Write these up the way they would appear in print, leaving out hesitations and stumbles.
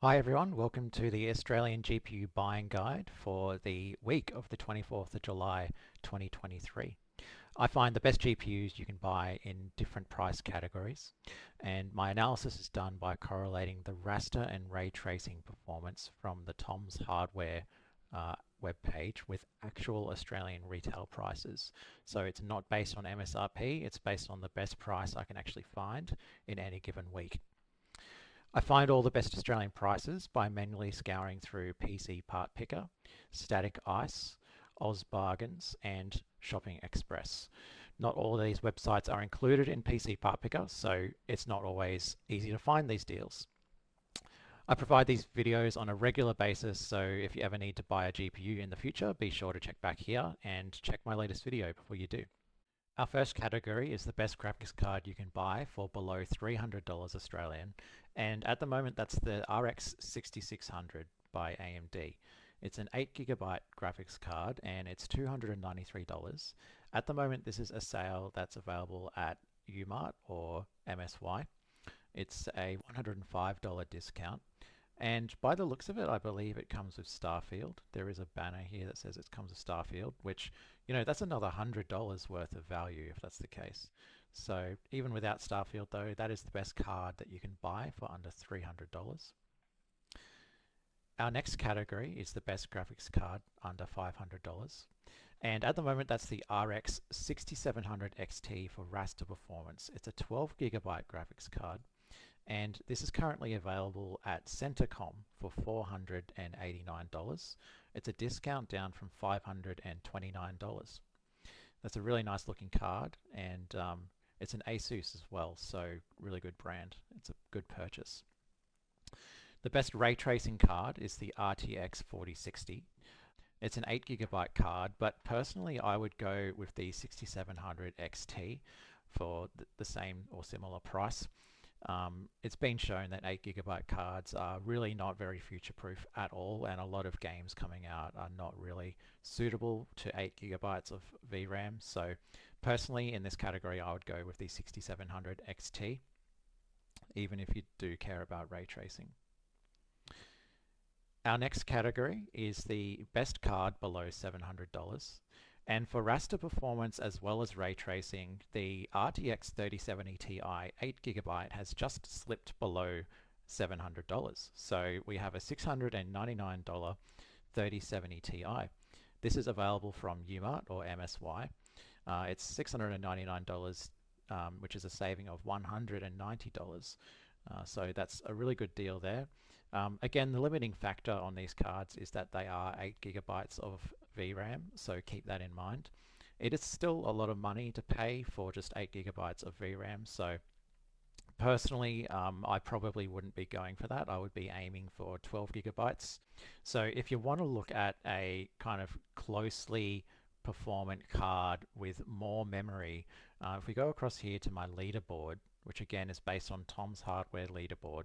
Hi everyone, welcome to the Australian GPU buying guide for the week of the 24th of July 2023. I find the best GPUs you can buy in different price categories, and my analysis is done by correlating the raster and ray tracing performance from the Tom's Hardware webpage with actual Australian retail prices. So it's not based on MSRP, it's based on the best price I can actually find in any given week. I find all the best Australian prices by manually scouring through PC Part Picker, Static Ice, Oz Bargains, and Shopping Express. Not all of these websites are included in PC Part Picker, so it's not always easy to find these deals. I provide these videos on a regular basis, so if you ever need to buy a GPU in the future, be sure to check back here and check my latest video before you do. Our first category is the best graphics card you can buy for below $300 Australian, and at the moment that's the RX 6600 by AMD. It's an 8GB graphics card and it's $293. At the moment this is a sale that's available at Umart or MSY. It's a $105 discount. And by the looks of it, I believe it comes with Starfield. There is a banner here that says it comes with Starfield, which, that's another $100 worth of value if that's the case. So even without Starfield though, that is the best card that you can buy for under $300. Our next category is the best graphics card under $500. And at the moment that's the RX 6700 XT for raster performance. It's a 12GB graphics card. And this is currently available at Centacom for $489. It's a discount down from $529. That's a really nice looking card, and it's an Asus as well, so really good brand. It's a good purchase. The best ray tracing card is the RTX 4060. It's an 8GB card, but personally I would go with the 6700 XT for the same or similar price. It's been shown that 8GB cards are really not very future-proof at all, and a lot of games coming out are not really suitable to 8GB of VRAM. So personally in this category I would go with the 6700 XT, even if you do care about ray tracing. Our next category is the best card below $700. And for raster performance as well as ray tracing, the RTX 3070 Ti 8GB has just slipped below $700. So we have a $699 3070 Ti. This is available from Umart or MSY. It's $699, which is a saving of $190. So that's a really good deal there. Again, the limiting factor on these cards is that they are 8GB of VRAM, so keep that in mind. It is still a lot of money to pay for just 8GB of VRAM, so personally I probably wouldn't be going for that. I would be aiming for 12GB. So if you want to look at a kind of closely performant card with more memory, if we go across here to my leaderboard, which again is based on Tom's Hardware leaderboard,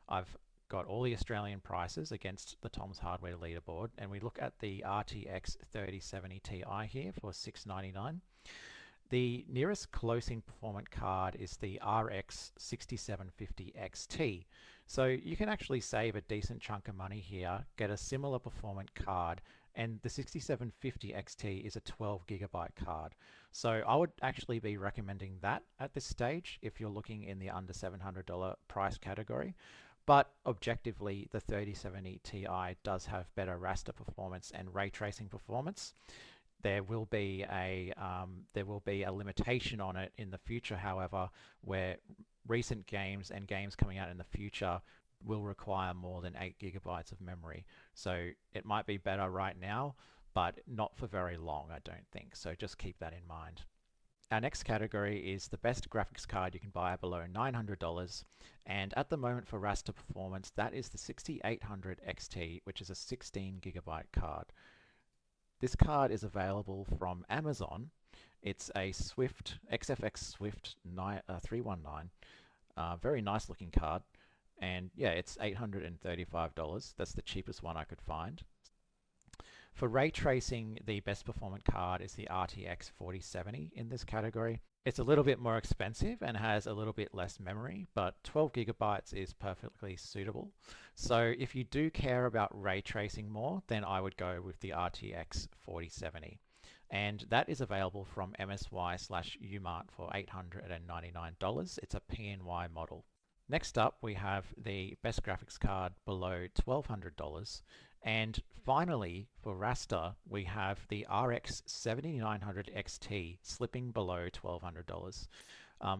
I've got all the Australian prices against the Tom's Hardware leaderboard, and we look at the RTX 3070 Ti here for $699. The nearest closing performant card is the RX 6750 XT. So you can actually save a decent chunk of money here, get a similar performant card, and the 6750 XT is a 12GB card. So I would actually be recommending that at this stage if you're looking in the under $700 price category. But objectively, the 3070 Ti does have better raster performance and ray tracing performance. There will be a limitation on it in the future, however, where recent games and games coming out in the future will require more than 8GB of memory. So it might be better right now, but not for very long, I don't think. So just keep that in mind. Our next category is the best graphics card you can buy below $900, and at the moment for raster performance, that is the 6800 XT, which is a 16GB card. This card is available from Amazon. It's a Swift XFX Swift 319, very nice looking card, and yeah, it's $835. That's the cheapest one I could find. For ray tracing, the best performant card is the RTX 4070 in this category. It's a little bit more expensive and has a little bit less memory, but 12 gigabytes is perfectly suitable. So if you do care about ray tracing more, then I would go with the RTX 4070. And that is available from MSY/Umart for $899. It's a PNY model. Next up, we have the best graphics card below $1,200. And finally, for raster, we have the RX 7900 XT slipping below $1,200.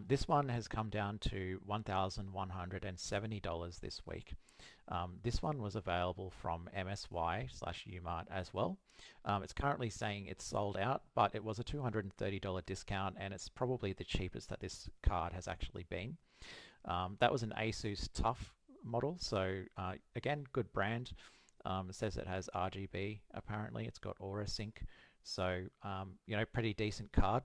This one has come down to $1,170 this week. This one was available from MSY/Umart as well. It's currently saying it's sold out, but it was a $230 discount, and it's probably the cheapest that this card has actually been. That was an Asus TUF model, so again, good brand. It says it has RGB, apparently. It's got Aura Sync, so pretty decent card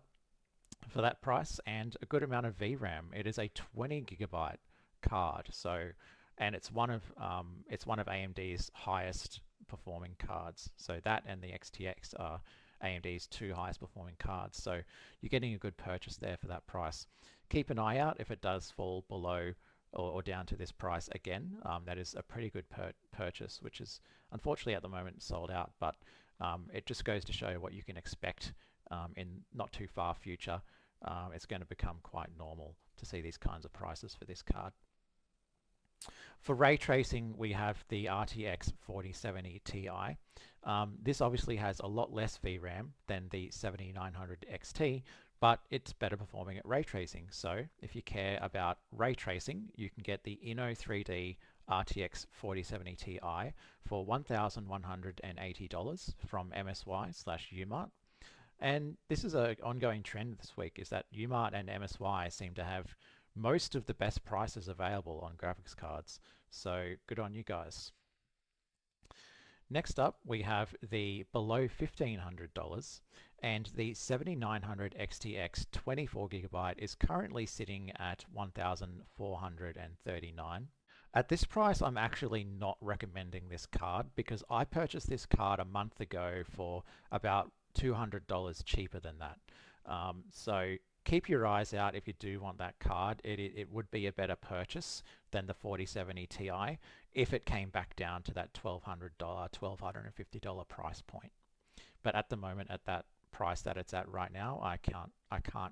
for that price, and a good amount of VRAM. It is a 20 gigabyte card, so and it's one of AMD's highest performing cards. So that and the XTX are AMD's two highest performing cards. So you're getting a good purchase there for that price. Keep an eye out if it does fall below or down to this price again. That is a pretty good purchase, which is unfortunately at the moment sold out, but it just goes to show what you can expect in not too far future. It's going to become quite normal to see these kinds of prices for this card. For ray tracing, we have the RTX 4070 Ti. This obviously has a lot less VRAM than the 7900 XT, but it's better performing at ray tracing. So if you care about ray tracing, you can get the Inno3D RTX 4070 Ti for $1,180 from MSY/Umart. And this is an ongoing trend this week, is that Umart and MSY seem to have most of the best prices available on graphics cards. So good on you guys. Next up, we have the below $1,500, and the 7900 XTX 24 gigabyte is currently sitting at $1,439. At this price, I'm actually not recommending this card because I purchased this card a month ago for about $200 cheaper than that. So keep your eyes out if you do want that card. It would be a better purchase than the 4070 Ti if it came back down to that $1,200, $1,250 price point. But at the moment, at that price that it's at right now, I can't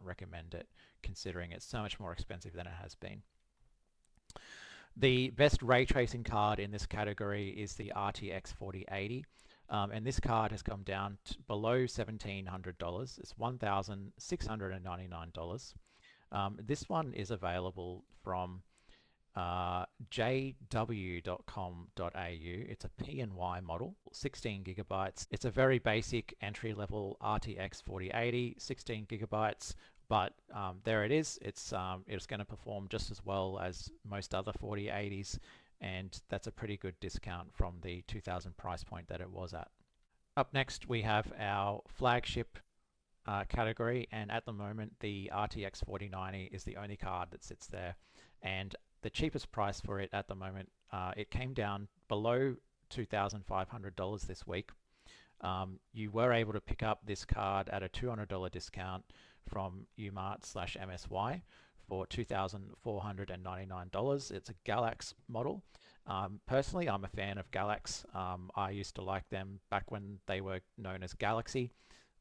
recommend it, considering it's so much more expensive than it has been. The best ray tracing card in this category is the RTX 4080. And this card has come down to below $1,700. It's $1,699. This one is available from jw.com.au. It's a PNY model, 16 gigabytes. It's a very basic entry-level RTX 4080, 16 gigabytes. But there it is. It's going to perform just as well as most other 4080s, and that's a pretty good discount from the 2000 price point that it was at. Up next, we have our flagship category, and at the moment, the RTX 4090 is the only card that sits there, and the cheapest price for it at the moment, it came down below $2,500 this week. You were able to pick up this card at a $200 discount from Umart/MSY for $2,499. It's a Galax model. Personally, I'm a fan of Galax. I used to like them back when they were known as Galaxy.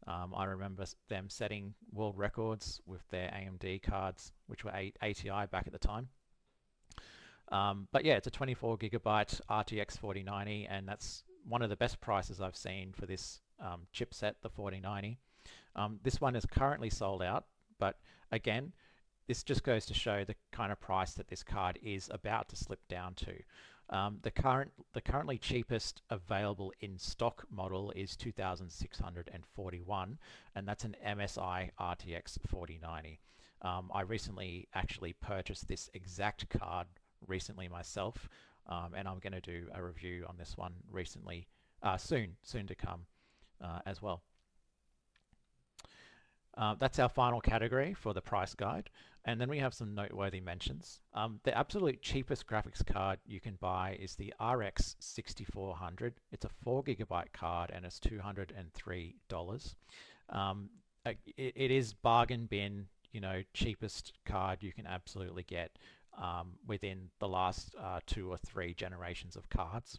I remember them setting world records with their AMD cards, which were ATI back at the time. But yeah, it's a 24 gigabyte RTX 4090, and that's one of the best prices I've seen for this chipset, the 4090. This one is currently sold out, but again, this just goes to show the kind of price that this card is about to slip down to. The currently cheapest available in stock model is $2,641, and that's an MSI RTX 4090. I recently actually purchased this exact card recently myself, and I'm going to do a review on this one soon to come as well. That's our final category for the price guide, and then we have some noteworthy mentions. The absolute cheapest graphics card you can buy is the RX 6400. It's a 4 gigabyte card and it's $203. It is bargain bin. cheapest card you can absolutely get within the last 2 or 3 generations of cards.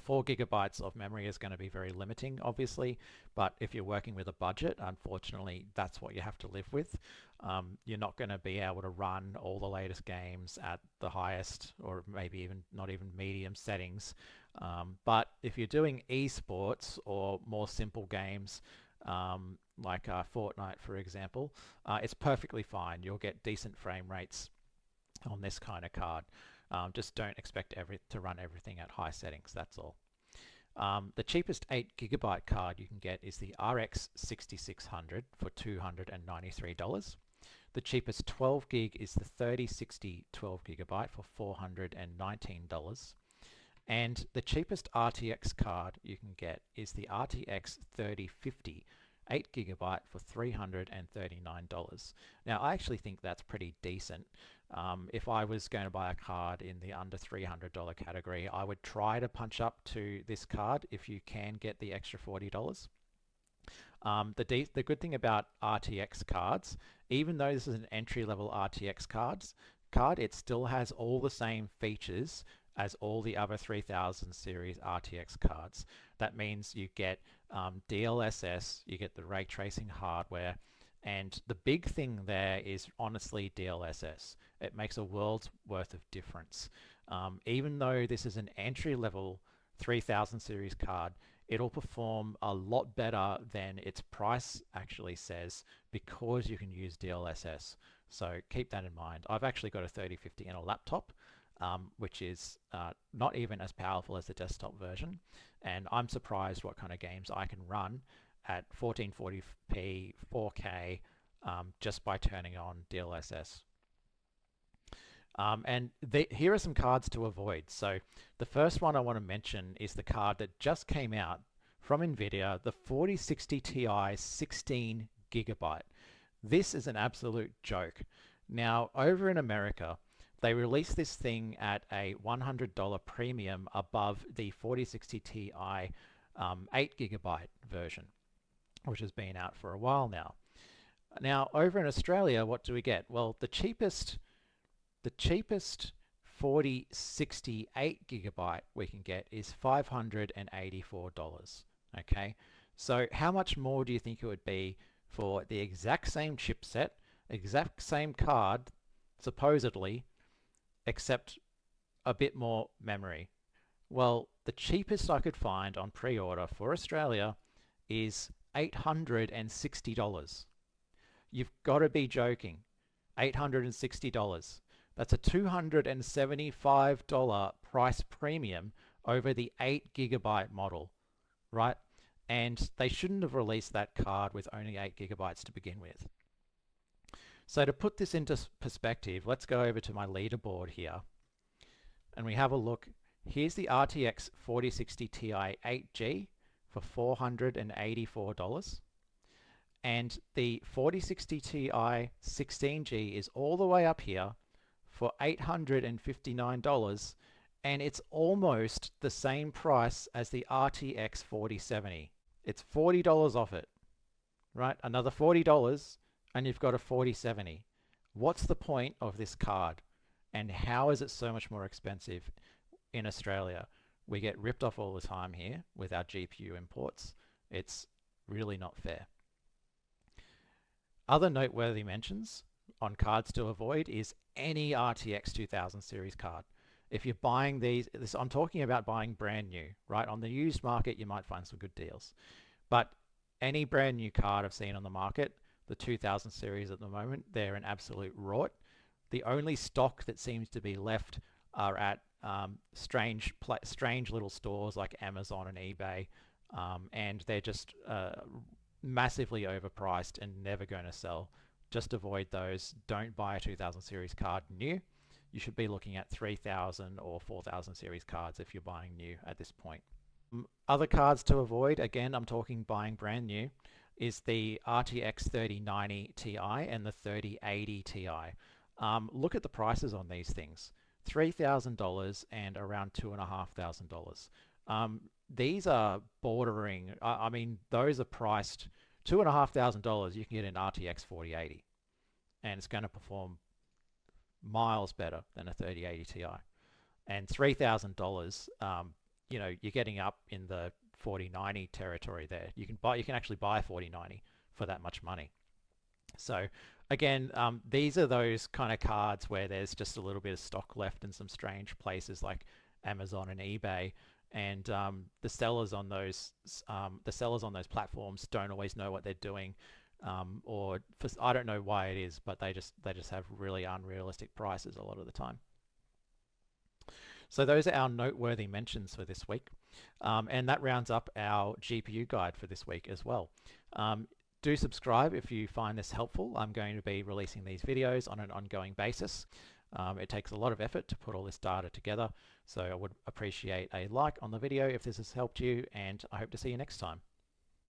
4 gigabytes of memory is going to be very limiting, obviously, but if you're working with a budget, unfortunately, that's what you have to live with. You're not going to be able to run all the latest games at the highest or maybe even not even medium settings. But if you're doing esports or more simple games, like Fortnite, for example, it's perfectly fine. You'll get decent frame rates on this kind of card. Just don't expect to run everything at high settings, that's all. The cheapest 8 gigabyte card you can get is the RX 6600 for $293. The cheapest 12 gig is the 3060 12 gigabyte for $419. And the cheapest RTX card you can get is the RTX 3050 8 gigabyte for $339. Now, I actually think that's pretty decent. If I was going to buy a card in the under $300 category, I would try to punch up to this card if you can get the extra $40. The good thing about RTX cards, even though this is an entry-level RTX card, it still has all the same features as all the other 3000 series RTX cards. That means you get DLSS, you get the ray tracing hardware, and the big thing there is honestly DLSS. It makes a world's worth of difference. Even though this is an entry-level 3000 series card, it'll perform a lot better than its price actually says because you can use DLSS. So keep that in mind. I've actually got a 3050 in a laptop, which is not even as powerful as the desktop version, and I'm surprised what kind of games I can run at 1440p 4K just by turning on DLSS. Here are some cards to avoid. So the first one I want to mention is the card that just came out from NVIDIA, the 4060 Ti 16 gigabyte. This is an absolute joke. Now, over in America, they released this thing at a $100 premium above the 4060 Ti 8 gigabyte version, which has been out for a while now. Now, over in Australia, what do we get? Well, the cheapest 4060 8 gigabyte we can get is $584. Okay, so how much more do you think it would be for the exact same chipset, exact same card, supposedly, except a bit more memory? Well, the cheapest I could find on pre-order for Australia is $860. You've got to be joking. $860. That's a $275 price premium over the 8 gigabyte model, right? And they shouldn't have released that card with only 8 gigabytes to begin with. So to put this into perspective, let's go over to my leaderboard here and we have a look. Here's the RTX 4060 Ti 8G for $484. And the 4060 Ti 16G is all the way up here for $859, and it's almost the same price as the RTX 4070. It's $40 off it, right? Another $40 and you've got a 4070. What's the point of this card? And how is it so much more expensive in Australia? We get ripped off all the time here with our GPU imports. It's really not fair. Other noteworthy mentions on cards to avoid is any RTX 2000 series card. If you're buying I'm talking about buying brand new, right? On the used market, you might find some good deals. But any brand new card I've seen on the market, the 2000 series at the moment, they're an absolute rot. The only stock that seems to be left are at strange little stores like Amazon and eBay, and they're just massively overpriced and never going to sell. Just avoid those. Don't buy a 2000 series card new. You should be looking at 3000 or 4000 series cards if you're buying new at this point. Other cards to avoid, again, I'm talking buying brand new, is the RTX 3090 Ti and the 3080 Ti. Look at the prices on these things. $3,000 and around $2,500. These are bordering, I mean, those are priced $2,500. You can get an RTX 4080, and it's going to perform miles better than a 3080 Ti. And $3,000, you're getting up in the 4090 territory there. You can actually buy a 4090 for that much money. So again, these are those kind of cards where there's just a little bit of stock left in some strange places like Amazon and eBay, and the sellers on those platforms don't always know what they're doing, or I don't know why it is, but they just have really unrealistic prices a lot of the time. So those are our noteworthy mentions for this week, and that rounds up our GPU guide for this week as well. Do subscribe if you find this helpful. I'm going to be releasing these videos on an ongoing basis. It takes a lot of effort to put all this data together, so I would appreciate a like on the video if this has helped you, and I hope to see you next time.